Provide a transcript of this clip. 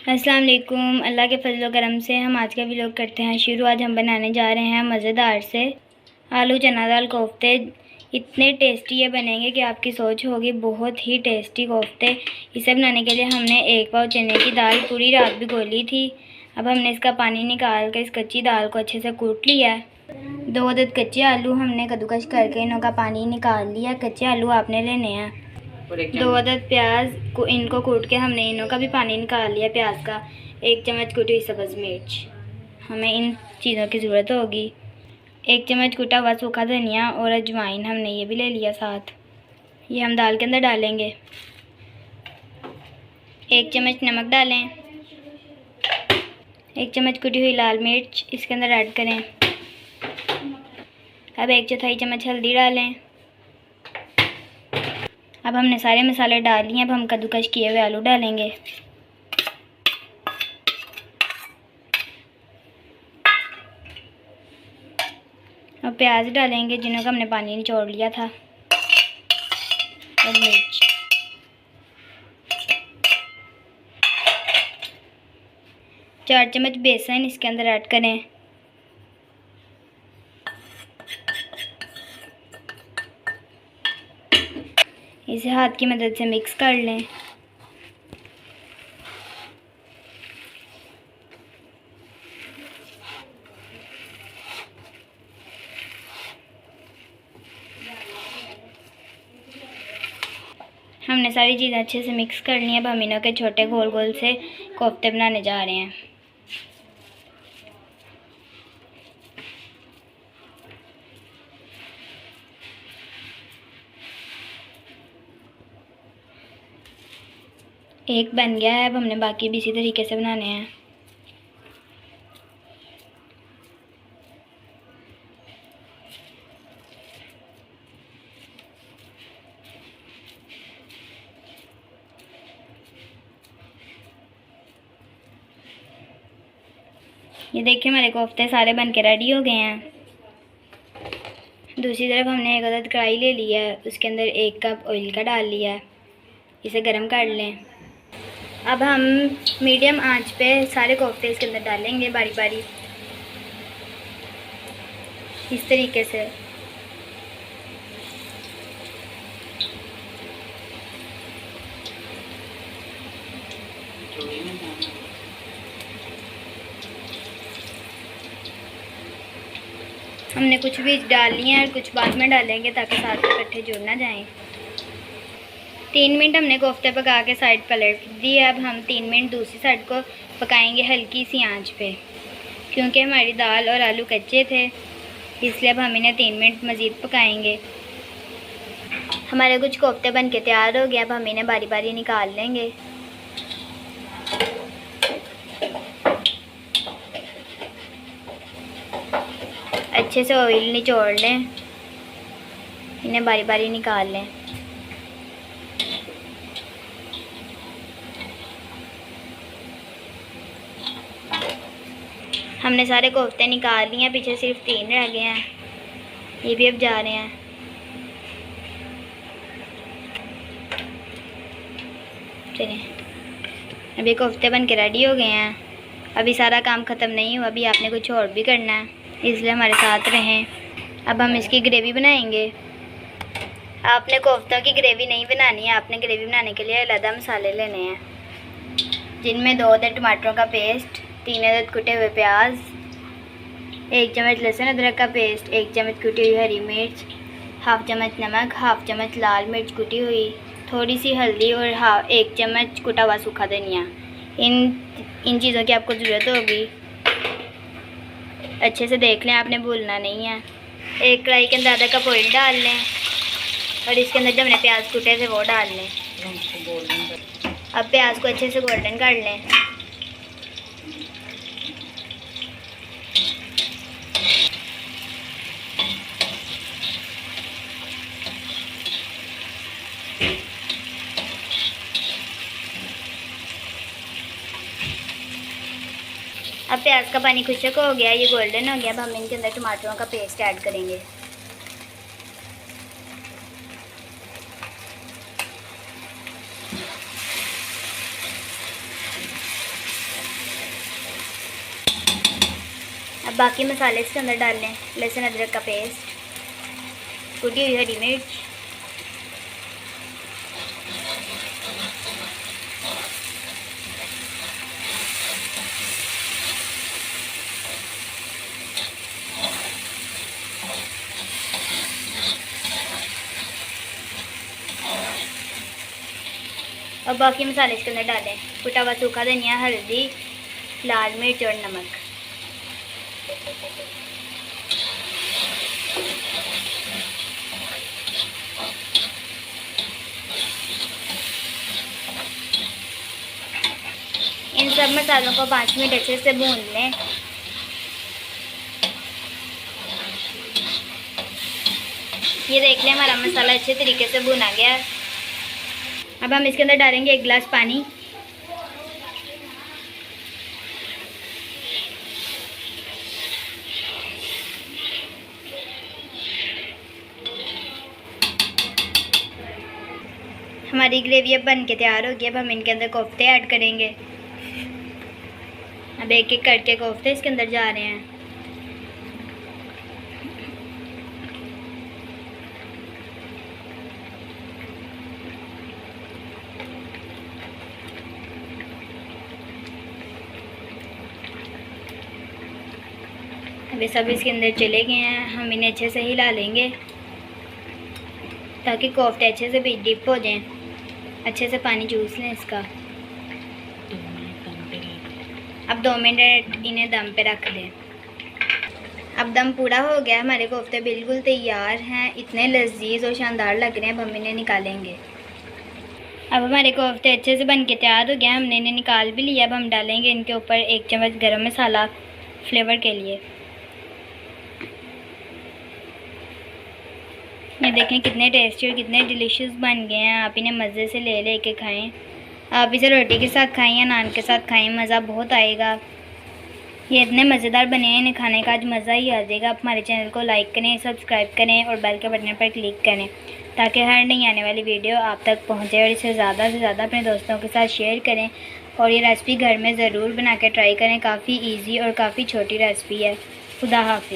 अस्सलाम वालेकुम। अल्लाह के फजल व करम से हम आज का व्लॉग करते हैं शुरू। आज हम बनाने जा रहे हैं मज़ेदार से आलू चना दाल कोफ्ते। इतने टेस्टी ये बनेंगे कि आपकी सोच होगी। बहुत ही टेस्टी कोफ्ते। इसे बनाने के लिए हमने 1 पाव चने की दाल पूरी रात भिगो ली थी। अब हमने इसका पानी निकाल कर इस कच्ची दाल को अच्छे से कूट लिया है। 2 अदद कच्चे आलू हमने कद्दूकस करके इनों का पानी निकाल लिया। कच्चे आलू आपने लेने हैं। 2 अदद प्याज को इनको कूट के हमने इनों का भी पानी निकाल लिया प्याज का। 1 चम्मच कुटी हुई सब्ज़ मिर्च, हमें इन चीज़ों की ज़रूरत होगी। 1 चम्मच कुटा हुआ सूखा धनिया और अजवाइन हमने ये भी ले लिया साथ। ये हम दाल के अंदर डालेंगे। 1 चम्मच नमक डालें। 1 चम्मच कुटी हुई लाल मिर्च इसके अंदर ऐड करें। अब 1/4 चम्मच हल्दी डालें। अब हमने सारे मसाले डाल लिए। अब हम कद्दूकस किए हुए आलू डालेंगे। और प्याज डालेंगे जिन्हों का हमने पानी निचोड़ लिया था। और मिर्च। चार चम्मच बेसन इसके अंदर ऐड करें। इसे हाथ की मदद से मिक्स कर लें। हमने सारी चीज़ें अच्छे से मिक्स कर ली हैं। अब हम इनों के छोटे गोल गोल से कोफ्ते बनाने जा रहे हैं। एक बन गया है। अब हमने बाकी भी इसी तरीके से बनाने हैं। ये देखिए हमारे कोफ्ते सारे बन के रेडी हो गए हैं। दूसरी तरफ हमने 1 अदद कढ़ाई ले ली है। उसके अंदर 1 कप ऑयल का डाल लिया है। इसे गर्म कर लें। अब हम मीडियम आंच पे सारे कोफ्ते इसके अंदर डालेंगे बारी बारी इस तरीके से। हमने कुछ बीज डाल लिए हैं और कुछ बाद में डालेंगे ताकि साथ में इकट्ठे जुड़ ना जाएं। 3 मिनट हमने कोफ्ते पका के साइड पलट दी है। अब हम 3 मिनट दूसरी साइड को पकाएंगे हल्की सी आंच पे, क्योंकि हमारी दाल और आलू कच्चे थे इसलिए अब हम इन्हें 3 मिनट मज़ीद पकाएंगे। हमारे कुछ कोफ्ते बन के तैयार हो गए। अब हम इन्हें बारी बारी निकाल लेंगे। अच्छे से ऑयल निचोड़ लें। इन्हें बारी बारी निकाल लें। हमने सारे कोफ्ते निकाल लिए हैं। पीछे सिर्फ 3 रह गए हैं। ये भी अब जा रहे हैं। चलिए अभी कोफ्ते बन के रेडी हो गए हैं। अभी सारा काम ख़त्म नहीं हुआ। अभी आपने कुछ और भी करना है, इसलिए हमारे साथ रहें। अब हम इसकी ग्रेवी बनाएंगे। आपने कोफ्तों की ग्रेवी नहीं बनानी है। आपने ग्रेवी बनाने के लिए अलग मसाले लेने हैं, जिनमें 2 अदद टमाटरों का पेस्ट, 3 अदद कुटे हुए प्याज, 1 चम्मच लहसुन अदरक का पेस्ट, 1 चम्मच कुटी हुई हरी मिर्च, हाफ चम्मच नमक, हाफ चम्मच लाल मिर्च कुटी हुई, थोड़ी सी हल्दी और 1 चम्मच कुटा हुआ सूखा धनिया। इन चीज़ों की आपको ज़रूरत होगी। अच्छे से देख लें, आपने भूलना नहीं है। एक कढ़ाई के अंदर आधा कप ऑयल डाल लें और इसके अंदर जो हमने प्याज कूटे थे वो डाल लें। अब प्याज को अच्छे से गोल्डन कर लें। अब प्याज का पानी खुश्क हो गया, ये गोल्डन हो गया। अब हम इनके अंदर टमाटरों का पेस्ट ऐड करेंगे। अब बाकी मसाले इसके अंदर डाल लें। लहसुन अदरक का पेस्ट, कुटी हुई हरी मिर्च, और बाकी मसाले इसके अंदर डालें। कुटा हुआ सूखा धनिया, हल्दी, लाल मिर्च और नमक। इन सब मसालों को 5 मिनट अच्छे से भून लें। ये देख लें हमारा मसाला अच्छे तरीके से भुना गया है। अब हम इसके अंदर डालेंगे 1 गिलास पानी। हमारी ग्रेवी अब बन के तैयार हो गई। अब हम इनके अंदर कोफ्ते ऐड करेंगे। अब एक एक करके कोफ्ते इसके अंदर जा रहे हैं। अभी सब इसके अंदर चले गए हैं। हम इन्हें अच्छे से हिला लेंगे ताकि कोफ्ते अच्छे से भी डिप हो जाएं, अच्छे से पानी चूस लें इसका। अब 2 मिनट इन्हें दम पे रख लें। अब दम पूरा हो गया, हमारे कोफ्ते बिल्कुल तैयार हैं। इतने लजीज और शानदार लग रहे हैं। अब हम इन्हें निकालेंगे। अब हमारे कोफ्ते अच्छे से बन के तैयार हो गए। हमने इन्हें निकाल भी लिया। अब हम डालेंगे इनके ऊपर 1 चम्मच गरम मसाला फ्लेवर के लिए। ये देखें कितने टेस्टी और कितने डिलीशियस बन गए हैं। आप इन्हें मज़े से ले लेके खाएं। आप इसे रोटी के साथ खाएं या नान के साथ खाएं, मज़ा बहुत आएगा। ये इतने मज़ेदार बने हैं, इन्हें खाने का आज मज़ा ही आ जाएगा। आप हमारे चैनल को लाइक करें, सब्सक्राइब करें और बेल के बटन पर क्लिक करें ताकि हर नई आने वाली वीडियो आप तक पहुँचे। और इसे ज़्यादा से ज़्यादा अपने दोस्तों के साथ शेयर करें। और ये रेसिपी घर में ज़रूर बना के ट्राई करें। काफ़ी ईजी और काफ़ी छोटी रेसिपी है। खुदा हाफिज़।